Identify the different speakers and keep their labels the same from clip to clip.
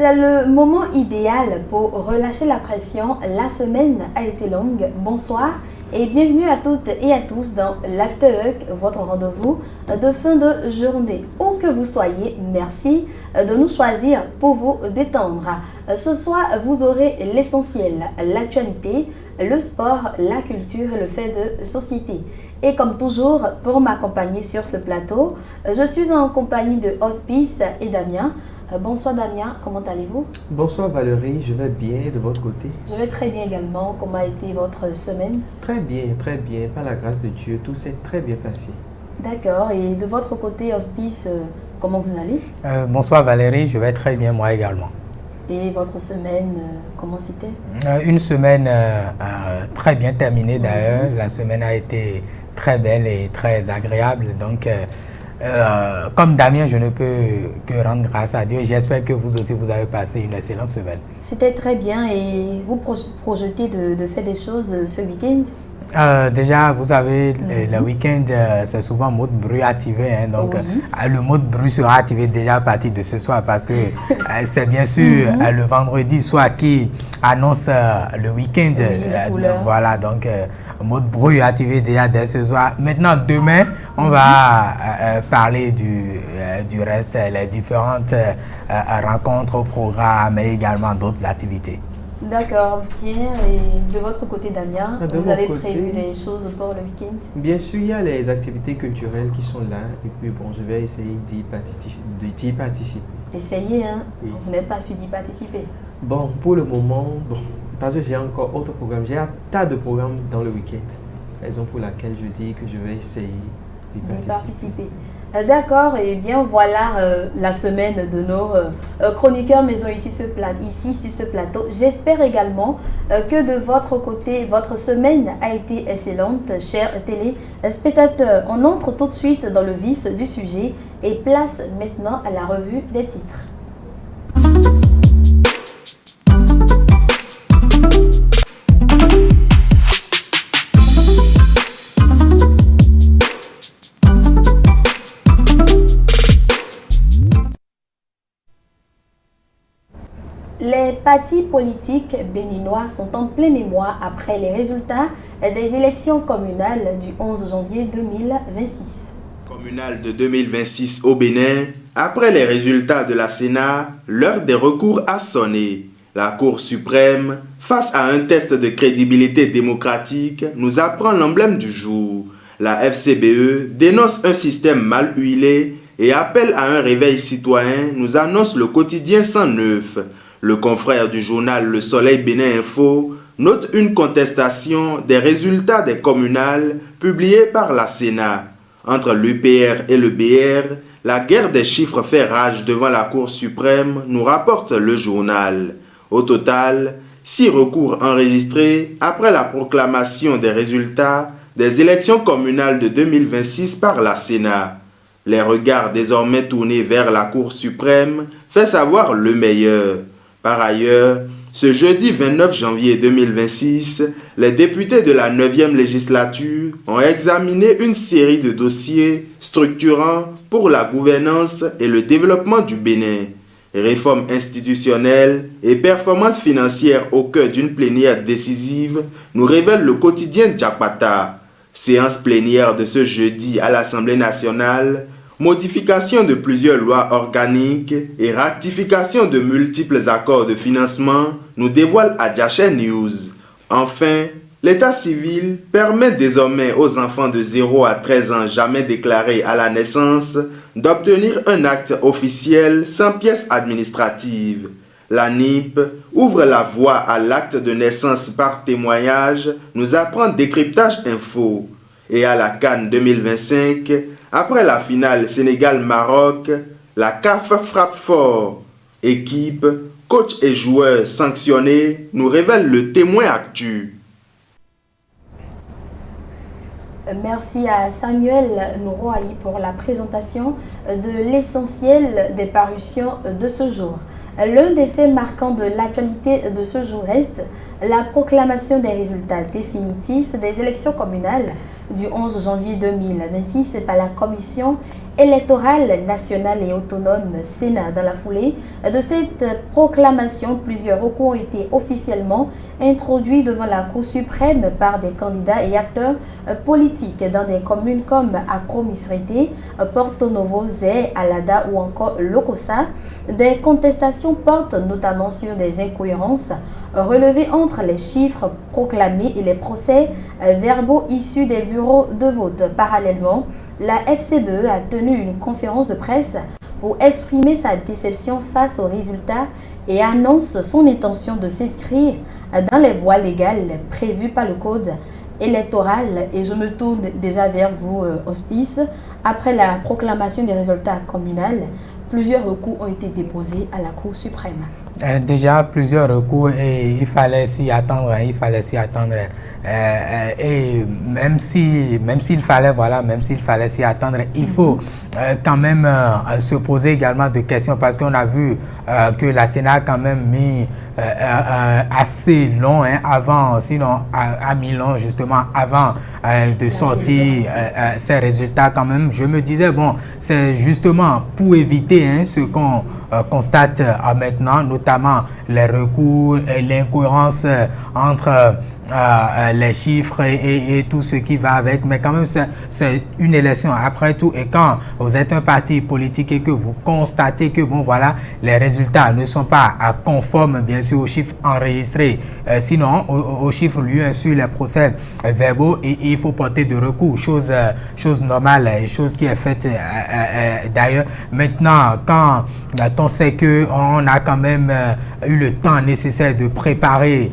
Speaker 1: C'est le moment idéal pour relâcher la pression. La semaine a été longue. Bonsoir et bienvenue à toutes et à tous dans l'Afterwork, votre rendez-vous de fin de journée. Où que vous soyez, merci de nous choisir pour vous détendre. Ce soir, vous aurez l'essentiel, l'actualité, le sport, la culture et le fait de société. Et comme toujours, pour m'accompagner sur ce plateau, je suis en compagnie de Hospice et Damien. Bonsoir Damien, comment allez-vous?
Speaker 2: Bonsoir Valérie, je vais bien de votre côté.
Speaker 1: Je vais très bien également. Comment a été votre semaine?
Speaker 2: Très bien, par la grâce de Dieu, tout s'est très bien passé.
Speaker 1: D'accord, et de votre côté Hospice, comment vous allez?
Speaker 3: Bonsoir Valérie, je vais très bien moi également.
Speaker 1: Et votre semaine, comment c'était?
Speaker 3: Une semaine très bien terminée d'ailleurs. La semaine a été très belle et très agréable. Donc, comme Damien, je ne peux que rendre grâce à Dieu. J'espère que vous aussi, vous avez passé une excellente semaine.
Speaker 1: C'était très bien. Et vous projetez de faire des choses ce week-end?
Speaker 3: Déjà, vous savez, le week-end, c'est souvent mode bruit activé. Hein, donc, le mode bruit sera activé déjà à partir de ce soir parce que c'est bien sûr le vendredi soir qui annonce le week-end. Voilà, donc, mode bruit activé déjà dès ce soir. Maintenant, demain, on va parler du reste, les différentes rencontres, programmes et également d'autres activités.
Speaker 1: D'accord, bien. Et de votre côté, Damien, vous avez prévu des choses pour le week-end?
Speaker 2: Bien sûr, il y a les activités culturelles qui sont là. Et puis, bon, je vais essayer d'y participer.
Speaker 1: Essayez, hein?
Speaker 2: Oui.
Speaker 1: Vous n'êtes pas su d'y participer?
Speaker 2: Bon, pour le moment, parce que j'ai encore autre programme. J'ai un tas de programmes dans le week-end. Raison pour laquelle je dis que je vais essayer d'y participer.
Speaker 1: D'accord, et bien voilà la semaine de nos chroniqueurs maison ici sur ce plateau. J'espère également que de votre côté, votre semaine a été excellente, chers téléspectateurs. On entre tout de suite dans le vif du sujet et place maintenant à la revue des titres. Les partis politiques béninois sont en plein émoi après les résultats des élections communales du 11 janvier 2026.
Speaker 4: Communale de 2026 au Bénin, après les résultats de la Sénat, l'heure des recours a sonné. La Cour suprême, face à un test de crédibilité démocratique, nous apprend l'emblème du jour. La FCBE dénonce un système mal huilé et appelle à un réveil citoyen, nous annonce le quotidien 109. Le confrère du journal Le Soleil Bénin Info note une contestation des résultats des communales publiés par la Sénat. Entre l'UPR et le BR, la guerre des chiffres fait rage devant la Cour suprême, nous rapporte le journal. Au total, 6 recours enregistrés après la proclamation des résultats des élections communales de 2026 par la Sénat. Les regards désormais tournés vers la Cour suprême fait savoir le meilleur. Par ailleurs, ce jeudi 29 janvier 2026, les députés de la 9e législature ont examiné une série de dossiers structurants pour la gouvernance et le développement du Bénin. Réforme institutionnelle et performance financière au cœur d'une plénière décisive, nous révèle le quotidien Jakpata. Séance plénière de ce jeudi à l'Assemblée nationale, modification de plusieurs lois organiques et rectification de multiples accords de financement nous dévoile Adjaché News. Enfin, l'état civil permet désormais aux enfants de 0 à 13 ans jamais déclarés à la naissance d'obtenir un acte officiel sans pièce administrative. La NIP ouvre la voie à l'acte de naissance par témoignage, nous apprend Décryptage Info. Et à la CAN 2025, après la finale Sénégal-Maroc, la CAF frappe fort. Équipe, coach et joueurs sanctionnés nous révèle le Témoin Actu.
Speaker 1: Merci à Samuel Nourouali pour la présentation de l'essentiel des parutions de ce jour. L'un des faits marquants de l'actualité de ce jour reste la proclamation des résultats définitifs des élections communales du 11 janvier 2026 par la Commission électorale nationale et autonome Sénat. Dans la foulée de cette proclamation, plusieurs recours ont été officiellement introduits devant la Cour suprême par des candidats et acteurs politiques dans des communes comme Accro-Misrété, Porto Novo, Zé, Alada ou encore Lokossa. Des contestations portent notamment sur des incohérences relevées entre les chiffres proclamés et les procès verbaux issus des bureaux de vote. Parallèlement, la FCBE a tenu une conférence de presse pour exprimer sa déception face aux résultats et annonce son intention de s'inscrire dans les voies légales prévues par le code électoral. Et je me tourne déjà vers vous, Hospice. Après la proclamation des résultats communaux, plusieurs recours ont été déposés à la Cour suprême.
Speaker 3: Déjà plusieurs recours et il fallait s'y attendre, et même s'il fallait s'y attendre, il faut quand même se poser également des questions, parce qu'on a vu que la Sénat a quand même mis assez long avant, sinon a mis long justement avant de sortir ces résultats. Quand même, je me disais, bon, c'est justement pour éviter ce qu'on constate maintenant, notamment les recours et l'incohérence entre les chiffres et tout ce qui va avec. Mais quand même, c'est une élection après tout. Et quand vous êtes un parti politique et que vous constatez que, bon, voilà, les résultats ne sont pas conformes, bien sûr, aux chiffres enregistrés, sinon aux chiffres liés sur les procès verbaux, et il faut porter de recours, chose normale, chose qui est faite d'ailleurs. Maintenant, quand on sait qu'on a quand même eu le temps nécessaire de préparer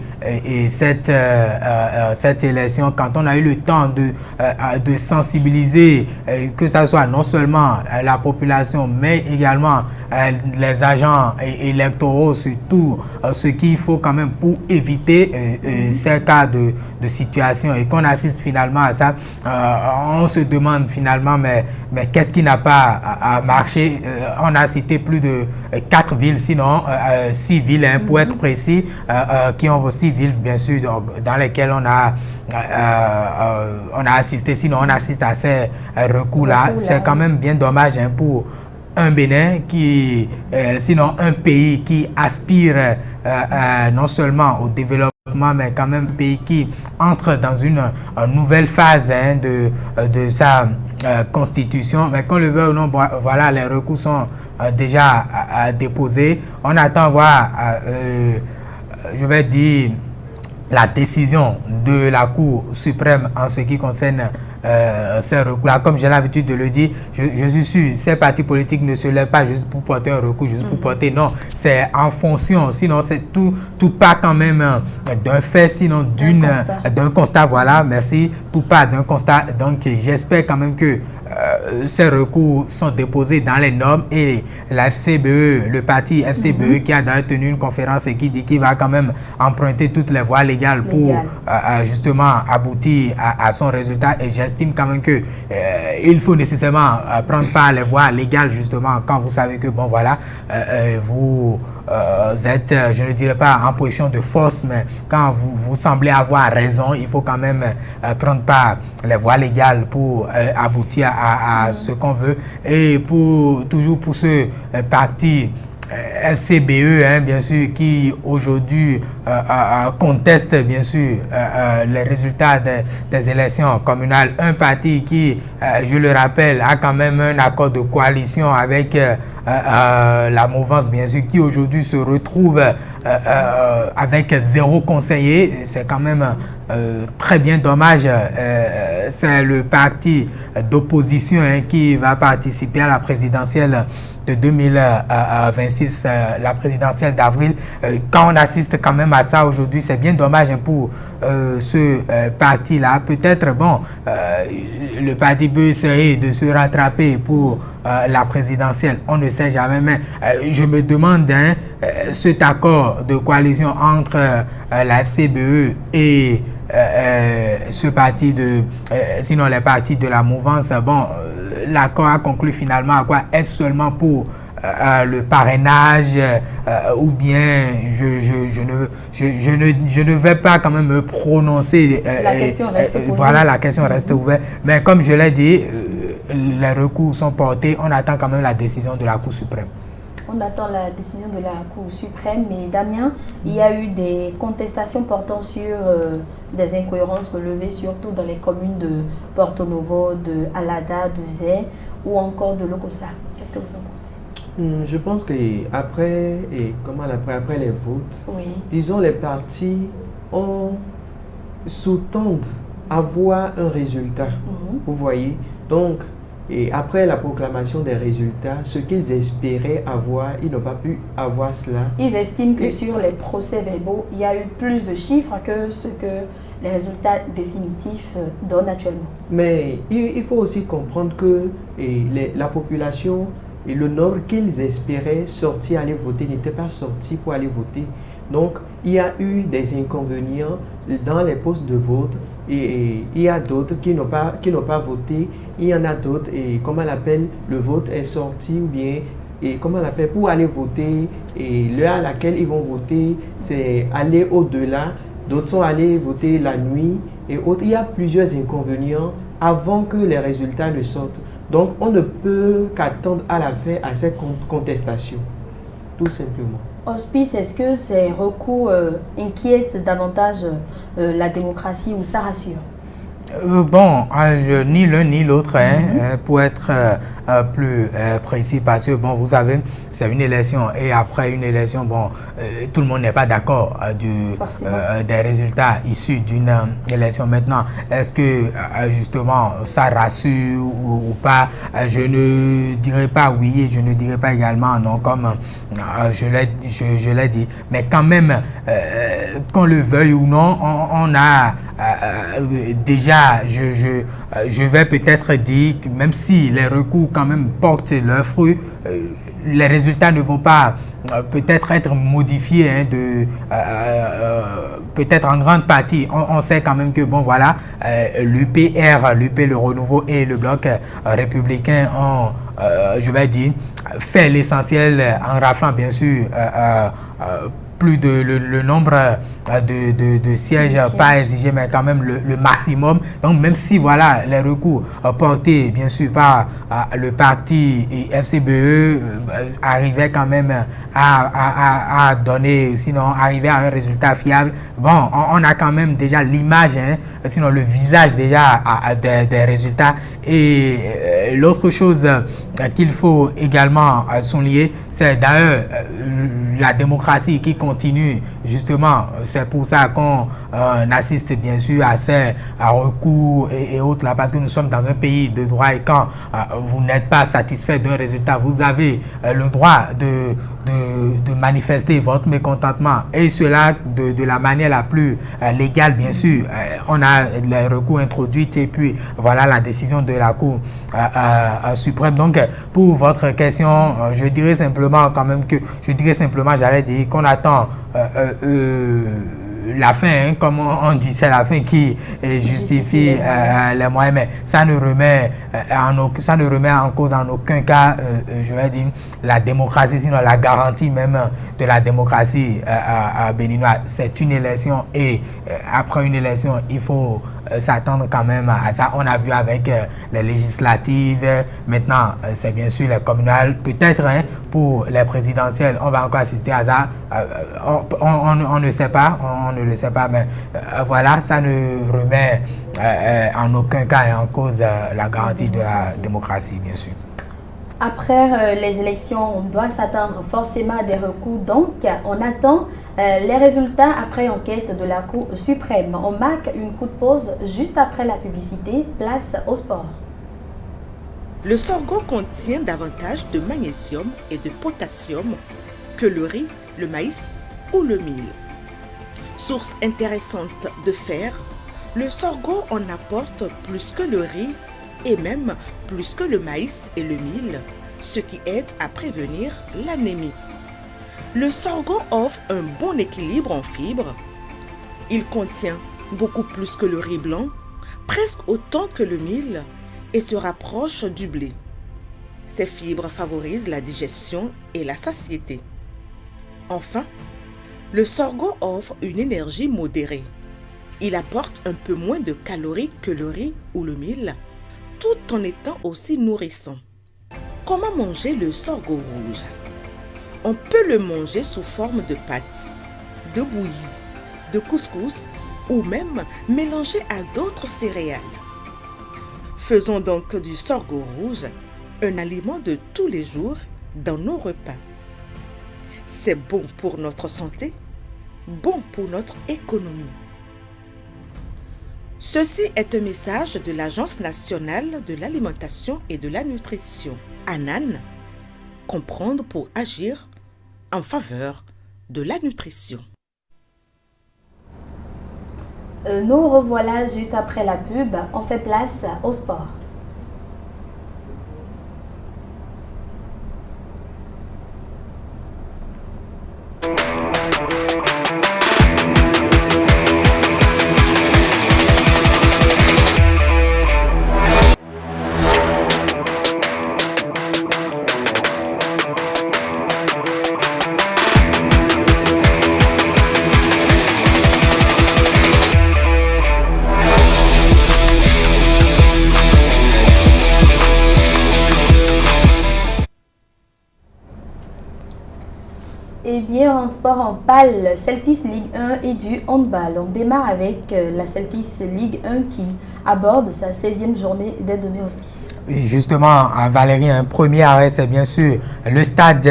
Speaker 3: cette élection, quand on a eu le temps de sensibiliser, que ce soit non seulement la population, mais également les agents électoraux, surtout ce qu'il faut quand même pour éviter ces cas de situation, et qu'on assiste finalement à ça, on se demande finalement, mais qu'est-ce qui n'a pas marché? On a cité plus de 4 villes, sinon 6 villes, pour être précis, qui ont aussi villes, bien sûr, dans lesquelles on a assisté. Sinon, on assiste à ces recours-là. C'est quand même bien dommage pour un Bénin sinon un pays qui aspire non seulement au développement, mais quand même un pays qui entre dans une nouvelle phase de sa constitution. Mais qu'on le veuille ou non, voilà, les recours sont déjà déposés. On attend voir, je vais dire, la décision de la Cour suprême en ce qui concerne ces recours-là. Comme j'ai l'habitude de le dire, je suis sûr, ces partis politiques ne se lèvent pas juste pour porter un recours, juste pour porter, non, c'est en fonction, sinon c'est tout pas quand même d'un fait, sinon d'un constat, voilà, merci, tout pas d'un constat. Donc j'espère quand même que ces recours sont déposés dans les normes, et la FCBE, le parti FCBE qui a d'ailleurs tenu une conférence et qui dit qu'il va quand même emprunter toutes les voies légales pour justement aboutir à son résultat. Et j'estime quand même que il faut nécessairement prendre par les voies légales, justement, quand vous savez que, bon, voilà, vous êtes, je ne dirais pas en position de force, mais quand vous semblez avoir raison, il faut quand même prendre par les voies légales pour aboutir à ce qu'on veut. Et toujours pour ce parti FCBE, bien sûr, qui aujourd'hui conteste bien sûr les résultats des élections communales. Un parti qui, je le rappelle, a quand même un accord de coalition avec la mouvance, bien sûr, qui aujourd'hui se retrouve avec 0 conseiller. C'est quand même très bien dommage. C'est le parti d'opposition qui va participer à la présidentielle de 2026, la présidentielle d'avril. Quand on assiste quand même à ça aujourd'hui, c'est bien dommage pour ce parti-là. Peut-être, bon, le parti peut essayer de se rattraper pour la présidentielle, on ne sait jamais, mais je me demande, cet accord de coalition entre la FCBE et ce parti sinon les partis de la mouvance, bon, l'accord a conclu finalement à quoi? Est-ce seulement pour le parrainage ou bien je ne vais pas quand même me prononcer.
Speaker 1: La question reste posée.
Speaker 3: Voilà, la question reste ouverte. Mais comme je l'ai dit, les recours sont portés, on attend quand même la décision de la Cour suprême.
Speaker 1: On attend la décision de la Cour suprême, mais Damien, il y a eu des contestations portant sur des incohérences relevées surtout dans les communes de Porto Novo, de Alada, de Zé ou encore de Lokossa. Qu'est-ce que vous en pensez?
Speaker 2: Je pense qu'après les votes,
Speaker 1: oui.
Speaker 2: disons les partis s'attendent à voir un résultat. Vous voyez? Donc, et après la proclamation des résultats, ce qu'ils espéraient avoir, ils n'ont pas pu avoir cela.
Speaker 1: Ils estiment que sur les procès-verbaux, il y a eu plus de chiffres que ce que les résultats définitifs donnent actuellement.
Speaker 2: Mais il faut aussi comprendre que la population et le nombre qu'ils espéraient sortir aller voter n'était pas sorti pour aller voter. Donc, il y a eu des inconvénients dans les postes de vote et il y a d'autres qui n'ont pas voté. Il y en a d'autres et comment on l'appelle, le vote est sorti ou bien et comment on l'appelle pour aller voter et l'heure à laquelle ils vont voter, c'est aller au-delà. D'autres sont allés voter la nuit et autres. Il y a plusieurs inconvénients avant que les résultats ne sortent. Donc, on ne peut qu'attendre à la fin à cette contestation, tout simplement.
Speaker 1: Hospice, est-ce que ces recours inquiètent davantage la démocratie ou ça rassure?
Speaker 3: Bon, ni l'un ni l'autre, pour être plus précis, parce que, bon, vous savez, c'est une élection et après une élection, bon, tout le monde n'est pas d'accord des résultats issus d'une élection. Maintenant, est-ce que, justement, ça rassure ou pas? Je ne dirais pas oui et je ne dirais pas également non, comme je l'ai dit. Mais quand même, qu'on le veuille ou non, on a déjà, je vais peut-être dire que même si les recours quand même portent leurs fruits, les résultats ne vont pas peut-être être modifiés peut-être en grande partie. On sait quand même que bon voilà, l'UPR, le Renouveau et le Bloc républicain ont, je vais dire, fait l'essentiel en raflant bien sûr plus de le nombre de sièges pas exigés, mais quand même le maximum. Donc, même si, voilà, les recours portés, bien sûr, par le parti FCBE arrivaient quand même à donner, sinon, arriver à un résultat fiable, bon, on a quand même déjà l'image, sinon le visage déjà des résultats. Et l'autre chose qu'il faut également souligner, c'est d'ailleurs la démocratie qui continue, justement, c'est pour ça qu'on assiste bien sûr à ces recours et autres là, parce que nous sommes dans un pays de droit et quand vous n'êtes pas satisfait d'un résultat, vous avez le droit de manifester votre mécontentement et cela de la manière la plus légale bien sûr. On a les recours introduits et puis voilà la décision de la Cour suprême. Donc pour votre question, je dirais simplement quand même que, j'allais dire qu'on attend la fin, comme on dit, c'est la fin qui justifie les moyens, mais ça ne remet en cause en aucun cas, je vais dire, la démocratie, sinon la garantie même de la démocratie béninoise. C'est une élection et après une élection, il faut s'attendre quand même à ça. On a vu avec les législatives, maintenant c'est bien sûr les communales, peut-être pour les présidentielles, on va encore assister à ça. On ne sait pas, on ne le sait pas, mais voilà, ça ne remet en aucun cas en cause la garantie de la démocratie, bien sûr.
Speaker 1: Après les élections, on doit s'attendre forcément à des recours. Donc, on attend les résultats après enquête de la Cour suprême. On marque une courte pause juste après la publicité. Place au sport.
Speaker 5: Le sorgho contient davantage de magnésium et de potassium que le riz, le maïs ou le mil. Source intéressante de fer, le sorgho en apporte plus que le riz et même plus que le maïs et le mil, ce qui aide à prévenir l'anémie. Le sorgho offre un bon équilibre en fibres. Il contient beaucoup plus que le riz blanc, presque autant que le mil, et se rapproche du blé. Ces fibres favorisent la digestion et la satiété. Enfin, le sorgho offre une énergie modérée. Il apporte un peu moins de calories que le riz ou le mil, tout en étant aussi nourrissant. Comment manger le sorgho rouge? On peut le manger sous forme de pâte, de bouillie, de couscous ou même mélangé à d'autres céréales. Faisons donc du sorgho rouge un aliment de tous les jours dans nos repas. C'est bon pour notre santé, bon pour notre économie. Ceci est un message de l'Agence nationale de l'alimentation et de la nutrition, ANAN, comprendre pour agir en faveur de la nutrition.
Speaker 1: Nous revoilà juste après la pub. On fait place au sport. Eh bien, en sport, on parle Celtics Ligue 1 et du handball. On démarre avec la Celtics Ligue 1 qui aborde sa 16e journée des demi-auspices.
Speaker 3: Justement, Valérie, un premier arrêt, c'est bien sûr le stade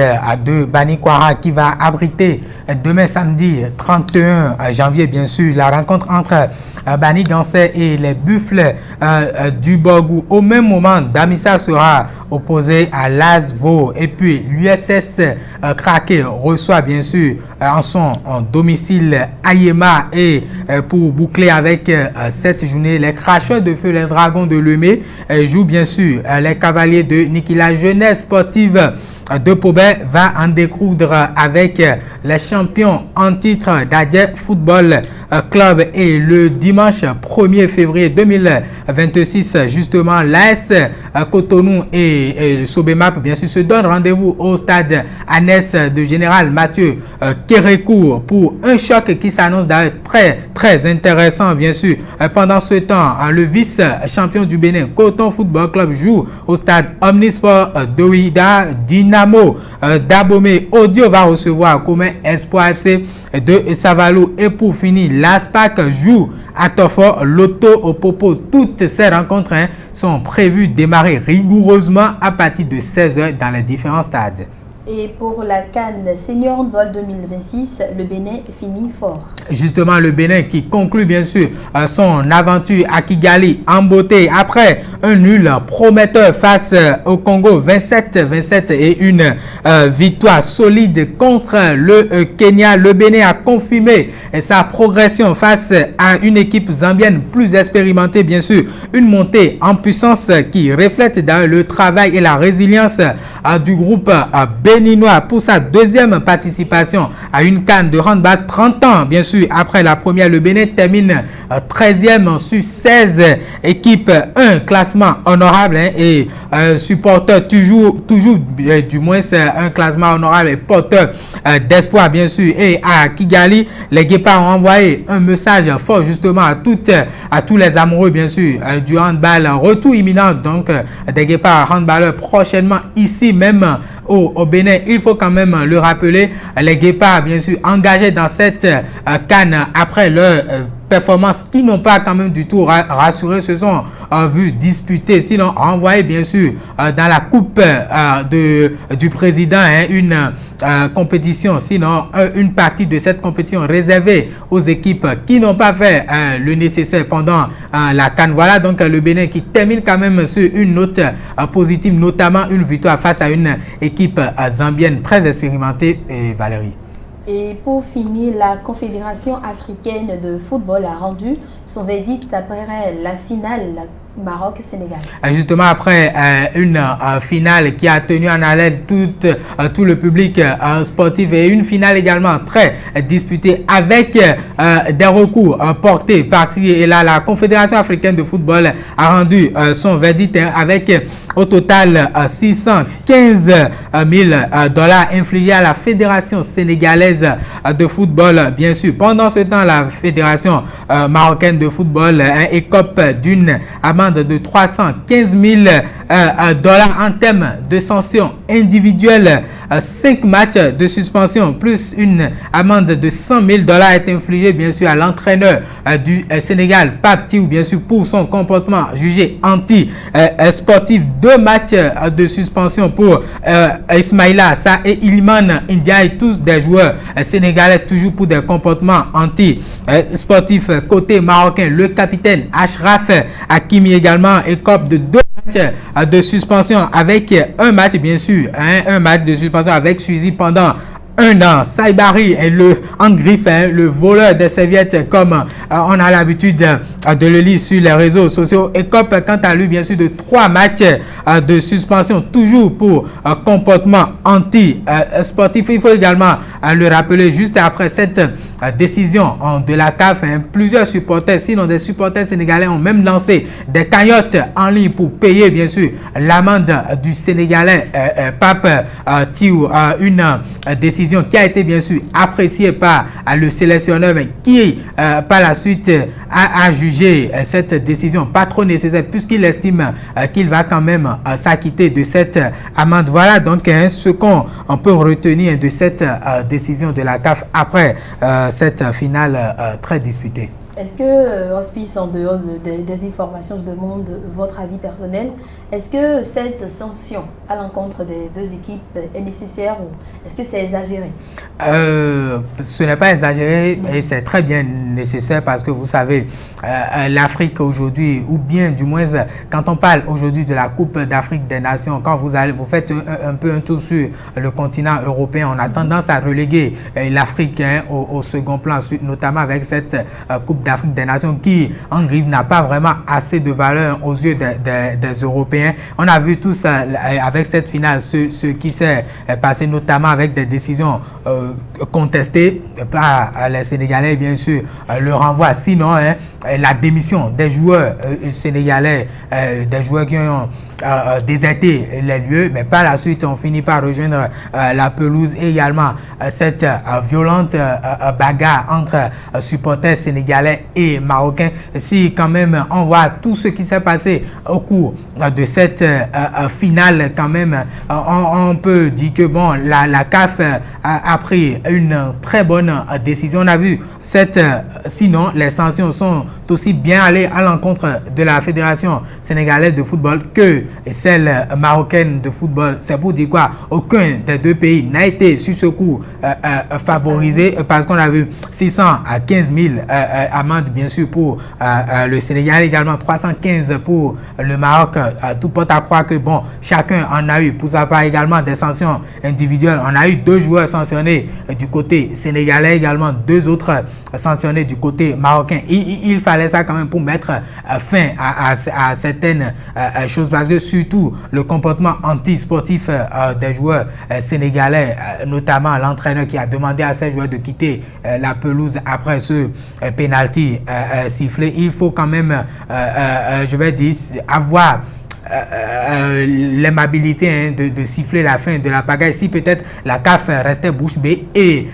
Speaker 3: de Banikwara qui va abriter demain samedi 31 janvier, bien sûr, la rencontre entre Bani Gansé et les Buffles du Borgou. Au même moment, Damissa sera opposé à Lasvo et puis l'USS Krake reçoit bien sûr en son domicile Ayema et pour boucler avec cette journée, les Cracheurs de Feu, les Dragons de Lemay jouent bien sûr les Cavaliers de Niki. La jeunesse sportive de Pobet va en découdre avec les champions en titre d'Adje Football Club et le dimanche 1er février 2026 justement l'AS Cotonou et Sobemap bien sûr se donnent rendez-vous au stade Annès de Général Mathieu Kérécourt pour un choc qui s'annonce d'ailleurs très intéressant bien sûr. Pendant ce temps, le vice-champion du Bénin Coton Football Club joue au stade Omnisport de Ouida. Dynamo d'Abomey Audio va recevoir Commun Espoir FC de Savalou et pour finir l'ASPAC joue à Tofo Loto au Popo. Toutes ces rencontres sont prévues démarrer rigoureusement à partir de 16h dans les différents stades.
Speaker 1: Et pour la CAN Senior Handball 2026, le Bénin finit fort.
Speaker 3: Justement, le Bénin qui conclut bien sûr son aventure à Kigali en beauté après un nul prometteur face au Congo 27-27 et une victoire solide contre le Kenya. Le Bénin a confirmé sa progression face à une équipe zambienne plus expérimentée bien sûr. Une montée en puissance qui reflète d'ailleurs le travail et la résilience du groupe béninois pour sa deuxième participation à une CAN de handball 30 ans bien sûr. Après la première, le Bénin termine 13e sur 16 équipes, un classement honorable et supporteur toujours du moins un classement honorable et porteur d'espoir bien sûr. Et à Kigali, les Guépards ont envoyé un message fort justement à tous les amoureux bien sûr du handball. Retour imminent donc des Guépards handballeurs prochainement ici même au Bénin. Il faut quand même le rappeler, les Guépards bien sûr engagés dans cette CAN après leur performances qui n'ont pas quand même du tout rassuré se sont vus disputer, sinon renvoyés bien sûr dans la coupe du président une compétition, sinon une partie de cette compétition réservée aux équipes qui n'ont pas fait le nécessaire pendant la CAN. Voilà donc le Bénin qui termine quand même sur une note positive, notamment une victoire face à une équipe zambienne très expérimentée. Et Valérie.
Speaker 1: Et pour finir, la Confédération africaine de football a rendu son verdict après la finale Maroc-Sénégal.
Speaker 3: Justement, après une finale qui a tenu en haleine tout le public sportif et une finale également très disputée avec des recours portés par-ci et là, la Confédération africaine de football a rendu son verdict avec au total 615 000 $ infligés à la Fédération sénégalaise de football, bien sûr. Pendant ce temps, la Fédération marocaine de football écope d'une amende amende de 315 000 dollars en termes de sanctions individuelles. 5 matchs de suspension plus une amende de 100 000 dollars est infligée bien sûr à l'entraîneur du Sénégal, Pape Thiaw, bien sûr, pour son comportement jugé anti-sportif. 2 matchs de suspension pour Ismaïla Sarr et Iliman Ndiaye, tous des joueurs sénégalais, toujours pour des comportements anti-sportifs. Côté marocain, le capitaine Achraf Hakimi également écope de 2 matchs de suspension avec un match bien sûr, un match de suspension avec suivi pendant 1 an. Saibari est le en griffe, le voleur des serviettes, comme on a l'habitude de le lire sur les réseaux sociaux. Écope quant à lui bien sûr de 3 matchs de suspension, toujours pour comportement anti-sportif. Il faut également le rappeler, juste après cette décision de la CAF, plusieurs supporters, sinon des supporters sénégalais, ont même lancé des cagnottes en ligne pour payer bien sûr l'amende du Sénégalais Pape Thiaw. Une décision qui a été bien sûr appréciée par le sélectionneur, mais qui par la suite a jugé cette décision pas trop nécessaire, puisqu'il estime qu'il va quand même s'acquitter de cette amende. Voilà donc ce qu'on peut retenir de cette décision de la CAF après cette finale très disputée.
Speaker 1: Est-ce que, Hospice, en dehors des informations, je demande votre avis personnel, est-ce que cette sanction à l'encontre des 2 équipes est nécessaire ou est-ce que c'est exagéré?
Speaker 3: Ce n'est pas exagéré et c'est très bien nécessaire parce que vous savez, l'Afrique aujourd'hui, ou bien du moins quand on parle aujourd'hui de la Coupe d'Afrique des Nations, quand vous faites un peu un tour sur le continent européen, on a tendance à reléguer l'Afrique au second plan, notamment avec cette Coupe d'Afrique des Nations qui, en griffe, n'a pas vraiment assez de valeur aux yeux des Européens. On a vu tous avec cette finale ce qui s'est passé, notamment avec des décisions contestées par les Sénégalais, bien sûr, le renvoi. Sinon, la démission des joueurs sénégalais, des joueurs qui ont déserté les lieux, mais par la suite, on finit par rejoindre la pelouse et également cette violente bagarre entre supporters sénégalais et marocains. Si quand même on voit tout ce qui s'est passé au cours de cette finale, quand même, on peut dire que bon, la CAF a pris une très bonne décision. On a vu sinon les sanctions sont aussi bien allées à l'encontre de la Fédération sénégalaise de football que celle marocaine de football. C'est pour dire quoi? Aucun des 2 pays n'a été sur ce coup favorisé parce qu'on a vu 615 000 amendes bien sûr pour le Sénégal, également 315 pour le Maroc. Tout porte à croire que bon, chacun en a eu pour sa part également des sanctions individuelles. On a eu 2 joueurs sanctionnés du côté sénégalais, également 2 autres sanctionnés du côté marocain. Il fallait ça quand même pour mettre fin à certaines choses, parce que surtout le comportement anti-sportif des joueurs sénégalais, notamment l'entraîneur qui a demandé à ses joueurs de quitter la pelouse après ce penalty sifflé. Il faut quand même, je vais dire, avoir l'aimabilité de siffler la fin de la pagaille. Si peut-être la CAF restait bouche bée et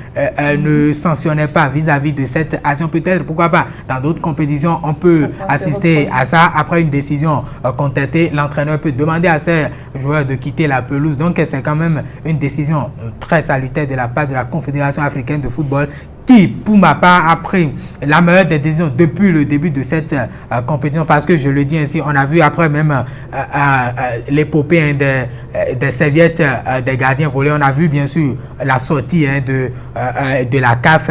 Speaker 3: ne sanctionnait pas vis-à-vis de cette action, peut-être, pourquoi pas, dans d'autres compétitions, on peut assister à ça. Après une décision contestée, l'entraîneur peut demander à ses joueurs de quitter la pelouse. Donc, c'est quand même une décision très salutaire de la part de la Confédération africaine de football, qui, pour ma part, a pris la meilleure des décisions depuis le début de cette compétition, parce que je le dis ainsi, on a vu après même l'épopée des serviettes des gardiens volés. On a vu bien sûr la sortie de la CAF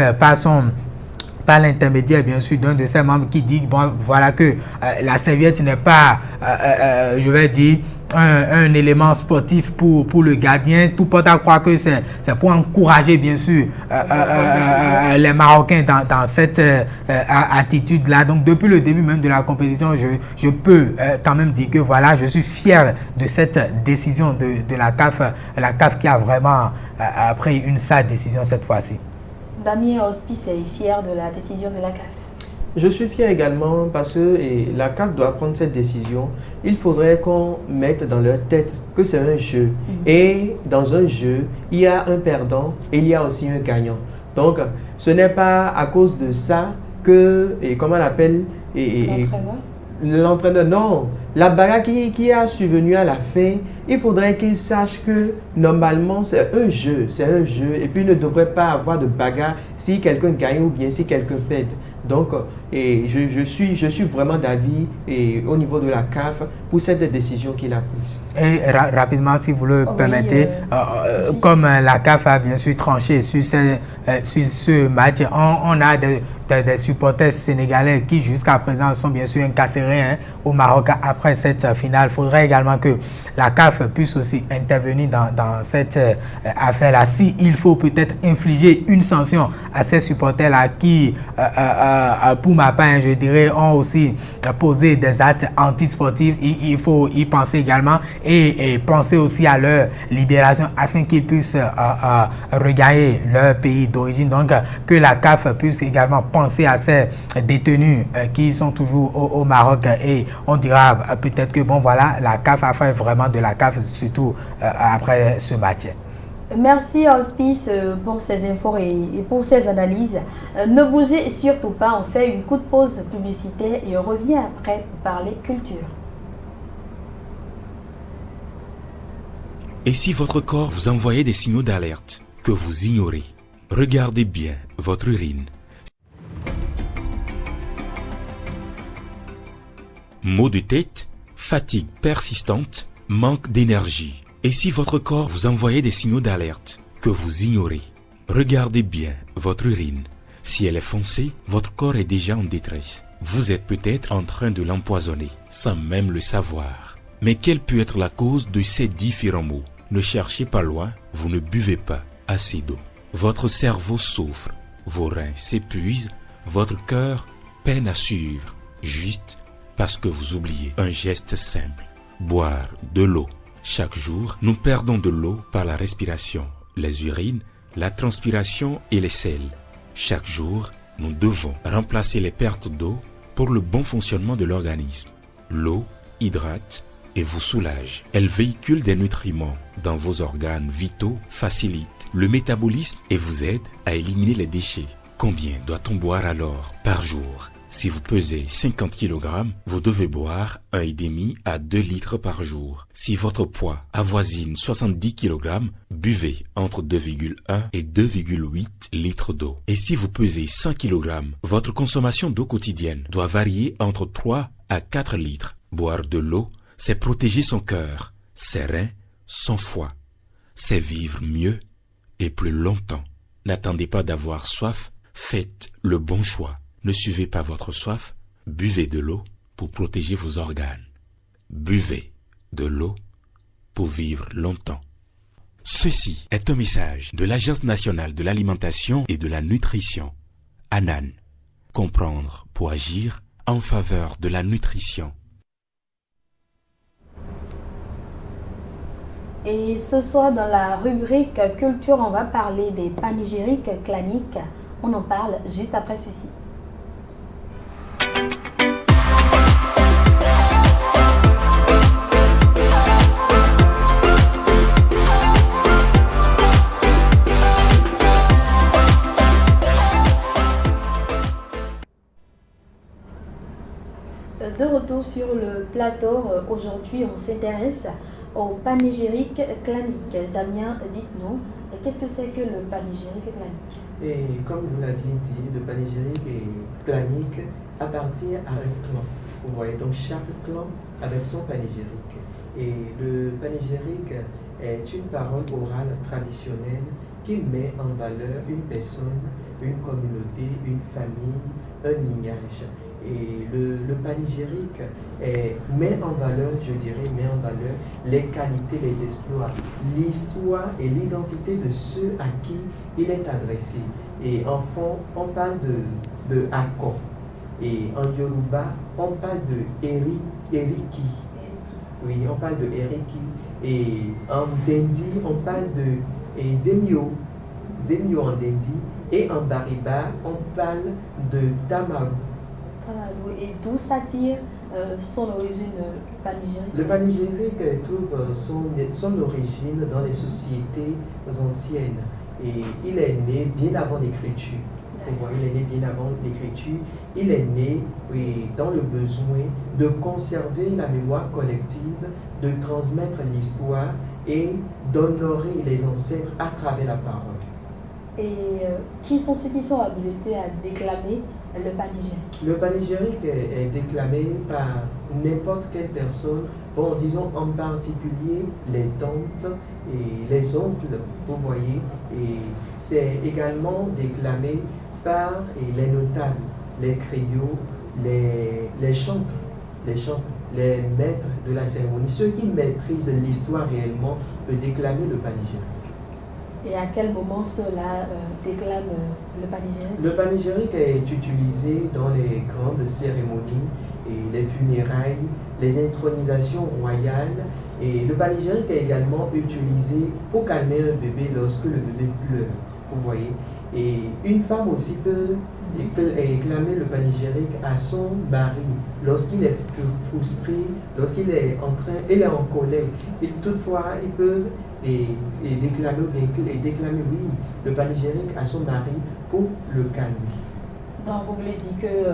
Speaker 3: par l'intermédiaire bien sûr d'un de ses membres qui dit bon, voilà que la serviette n'est pas je vais dire un élément sportif pour le gardien. Tout porte à croire que c'est pour encourager bien sûr les Marocains dans cette attitude là. Donc depuis le début même de la compétition, je peux quand même dire que voilà, je suis fier de cette décision de la CAF qui a vraiment pris une sage décision cette fois-ci.
Speaker 1: Damien Hospice est fier de la décision de la CAF.
Speaker 2: Je suis fier également parce que la CAF doit prendre cette décision. Il faudrait qu'on mette dans leur tête que c'est un jeu. Et dans un jeu, il y a un perdant et il y a aussi un gagnant. Donc, ce n'est pas à cause de ça que, comment on l'appelle, l'entraîneur, non, la bagarre qui a survenu à la fin, il faudrait qu'il sache que normalement c'est un jeu, et puis il ne devrait pas avoir de bagarre si quelqu'un gagne ou bien si quelqu'un perd. Donc, je suis vraiment d'avis au niveau de la CAF pour cette décision qu'il a prise.
Speaker 3: Et rapidement, si vous le permettez, comme la CAF a bien sûr tranché sur ce match, on a des supporters sénégalais qui jusqu'à présent sont bien sûr incarcérés au Maroc après cette finale. Il faudrait également que la CAF puisse aussi intervenir dans cette affaire-là. S'il faut peut-être infliger une sanction à ces supporters-là qui, pour ma part, je dirais, ont aussi posé des actes antisportifs, il faut y penser également et penser aussi à leur libération afin qu'ils puissent regagner leur pays d'origine. Donc, que la CAF puisse également penser à ces détenus qui sont toujours au Maroc et on dira peut-être que bon voilà, la CAF a fait vraiment de la CAF surtout après ce match.
Speaker 1: Merci Auspice pour ces infos et pour ces analyses. Ne bougez surtout pas, on fait une courte pause publicitaire et on revient après pour parler culture.
Speaker 6: Et si votre corps vous envoyait des signaux d'alerte que vous ignorez, regardez bien votre urine. Maux de tête, fatigue persistante, manque d'énergie. Et si votre corps vous envoyait des signaux d'alerte que vous ignorez, regardez bien votre urine. Si elle est foncée, votre corps est déjà en détresse. Vous êtes peut-être en train de l'empoisonner sans même le savoir. Mais quelle peut être la cause de ces différents maux? Ne cherchez pas loin, vous ne buvez pas assez d'eau. Votre cerveau souffre, vos reins s'épuisent, votre cœur peine à suivre, juste parce que vous oubliez un geste simple, boire de l'eau. Chaque jour, nous perdons de l'eau par la respiration, les urines, la transpiration et les selles. Chaque jour, nous devons remplacer les pertes d'eau pour le bon fonctionnement de l'organisme. L'eau hydrate et vous soulage. Elle véhicule des nutriments dans vos organes vitaux, facilite le métabolisme et vous aide à éliminer les déchets. Combien doit-on boire alors par jour? Si vous pesez 50 kg, vous devez boire 1,5 à 2 litres par jour. Si votre poids avoisine 70 kg, buvez entre 2,1 et 2,8 litres d'eau. Et si vous pesez 100 kg, votre consommation d'eau quotidienne doit varier entre 3 à 4 litres. Boire de l'eau, c'est protéger son cœur, ses reins, son foie. C'est vivre mieux et plus longtemps. N'attendez pas d'avoir soif, faites le bon choix. Ne suivez pas votre soif, buvez de l'eau pour protéger vos organes. Buvez de l'eau pour vivre longtemps. Ceci est un message de l'Agence nationale de l'alimentation et de la nutrition, ANAN. Comprendre pour agir en faveur de la nutrition.
Speaker 1: Et ce soir, dans la rubrique culture, on va parler des panégyriques claniques. On en parle juste après ceci. De retour sur le plateau, aujourd'hui on s'intéresse au panégyrique clanique. Damien, dites-nous, qu'est-ce que c'est que le panégyrique clanique?
Speaker 2: Et comme vous l'aviez dit, le panégyrique clanique appartient à un clan. Vous voyez donc chaque clan avec son panégyrique. Et le panégyrique est une parole orale traditionnelle qui met en valeur une personne, une communauté, une famille, un lignage. Et le panégyrique met en valeur, je dirais, les qualités, les exploits, l'histoire et l'identité de ceux à qui il est adressé. Et en fond, on parle de Akon. Et en Yoruba, on parle de Eriki. Oui, on parle de Eriki. Et en Dendi, on parle de Zemio. Zemio en Dendi. Et en Bariba, on parle de Tamaru.
Speaker 1: Et d'où s'attire son origine panégyrique?
Speaker 2: Le panégyrique trouve son origine dans les sociétés anciennes et il est né bien avant l'écriture. Vous voyez, il est né bien avant l'écriture. Il est né dans le besoin de conserver la mémoire collective, de transmettre l'histoire et d'honorer les ancêtres à travers la parole.
Speaker 1: Et qui sont ceux qui sont habilités à déclamer le panégyrique?
Speaker 2: Le panégyrique est déclamé par n'importe quelle personne, bon, disons en particulier les tantes et les oncles, vous voyez, et c'est également déclamé par les notables, les criots, les chantres, les maîtres de la cérémonie. Ceux qui maîtrisent l'histoire réellement peuvent déclamer le panégyrique.
Speaker 1: Et à quel moment cela déclame le panégyrique?
Speaker 2: Le panégyrique est utilisé dans les grandes cérémonies, et les funérailles, les intronisations royales. Et le panégyrique est également utilisé pour calmer un bébé lorsque le bébé pleure. Vous voyez. Et une femme aussi peut réclamer le panégyrique à son mari lorsqu'il est frustré, lorsqu'il est en colère. Et toutefois, ils peuvent déclamer oui, le panégyrique à son mari pour le calmer.
Speaker 1: Donc vous voulez dire que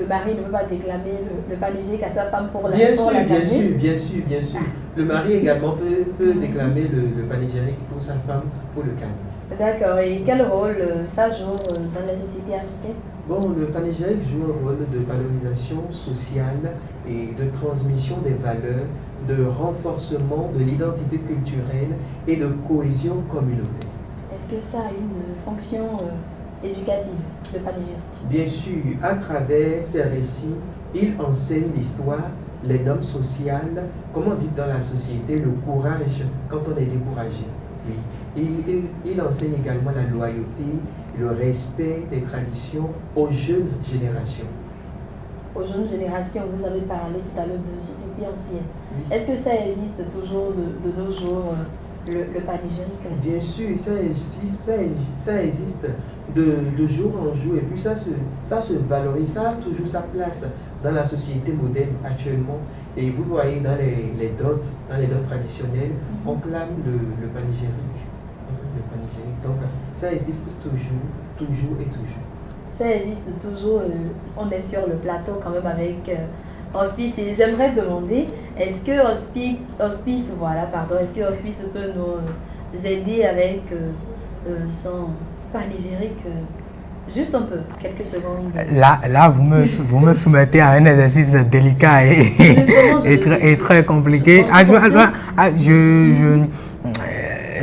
Speaker 1: le mari ne peut pas déclamer le panégyrique à sa femme pour la
Speaker 2: calmer? Bien sûr. Le mari également peut déclamer le panégyrique pour sa femme pour le calmer.
Speaker 1: D'accord. Et quel rôle ça joue dans la société africaine?
Speaker 2: Bon, le panégyrique joue un rôle de valorisation sociale et de transmission des valeurs, de renforcement de l'identité culturelle et de cohésion communautaire.
Speaker 1: Est-ce que ça a une fonction éducative, le panégyrique? Bien
Speaker 2: sûr, à travers ces récits, il enseigne l'histoire, les normes sociales, comment vivre dans la société, le courage quand on est découragé. Oui. Il enseigne également la loyauté, le respect des traditions aux jeunes générations.
Speaker 1: Aux jeunes générations, vous avez parlé tout à l'heure de société ancienne.
Speaker 2: Oui.
Speaker 1: Est-ce que ça existe toujours de nos jours, le panégyrique?
Speaker 2: Bien sûr, ça existe de jour en jour, et puis ça se valorise, ça a toujours sa place dans la société moderne actuellement. Et vous voyez dans les dots traditionnelles, on clame le panégyrique. Donc ça existe toujours.
Speaker 1: Ça existe toujours. On est sur le plateau quand même avec Hospice. Et j'aimerais demander, est-ce que Hospice peut nous aider avec son panégyrique? Juste un peu, quelques secondes.
Speaker 3: Là vous me soumettez à un exercice délicat et très compliqué.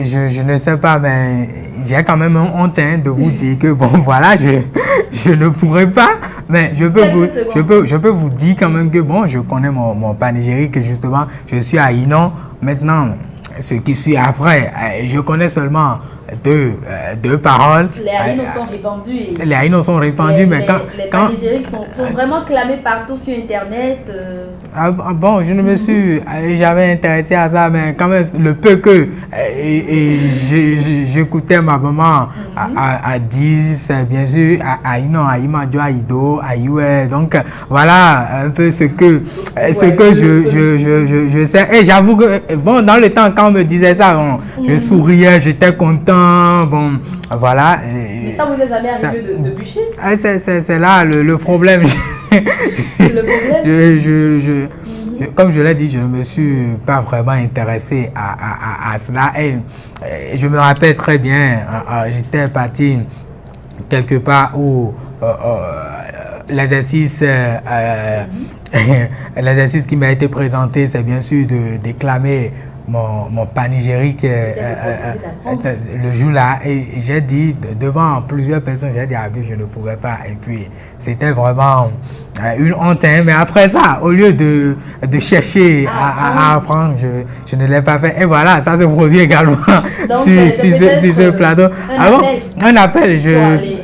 Speaker 3: Je ne sais pas, mais j'ai quand même honte de vous dire que bon voilà, je ne pourrais pas, mais je peux vous dire quand même que bon, je connais mon panégyrique, justement, je suis à Inon. Maintenant, ce qui suit après, je connais seulement deux paroles.
Speaker 1: Les haïnos sont répandus.
Speaker 3: Les haïnos sont répandus, mais
Speaker 1: les panégyriques sont vraiment clamés partout sur Internet.
Speaker 3: Bon, je ne me suis jamais intéressé à ça, mais quand même, le peu que j'écoutais ma maman à 10, bien sûr, à Inon, à Imadjo, à Ido, à Iwe. Donc, voilà un peu ce que je sais. Et j'avoue que, bon, dans le temps, quand on me disait ça, bon, je souriais, j'étais content. Bon, voilà.
Speaker 1: Mais ça vous est jamais arrivé de bûcher?
Speaker 3: C'est là le problème. Comme je l'ai dit, je ne me suis pas vraiment intéressé à cela. Et je me rappelle très bien, j'étais parti quelque part où l'exercice qui m'a été présenté, c'est bien sûr de déclamer mon panégyrique le jour-là, et j'ai dit devant plusieurs personnes, j'ai dit je ne pouvais pas, et puis c'était vraiment une honte, mais après ça, au lieu de chercher à apprendre, je ne l'ai pas fait, et voilà, ça se produit également sur ce plateau. Un appel,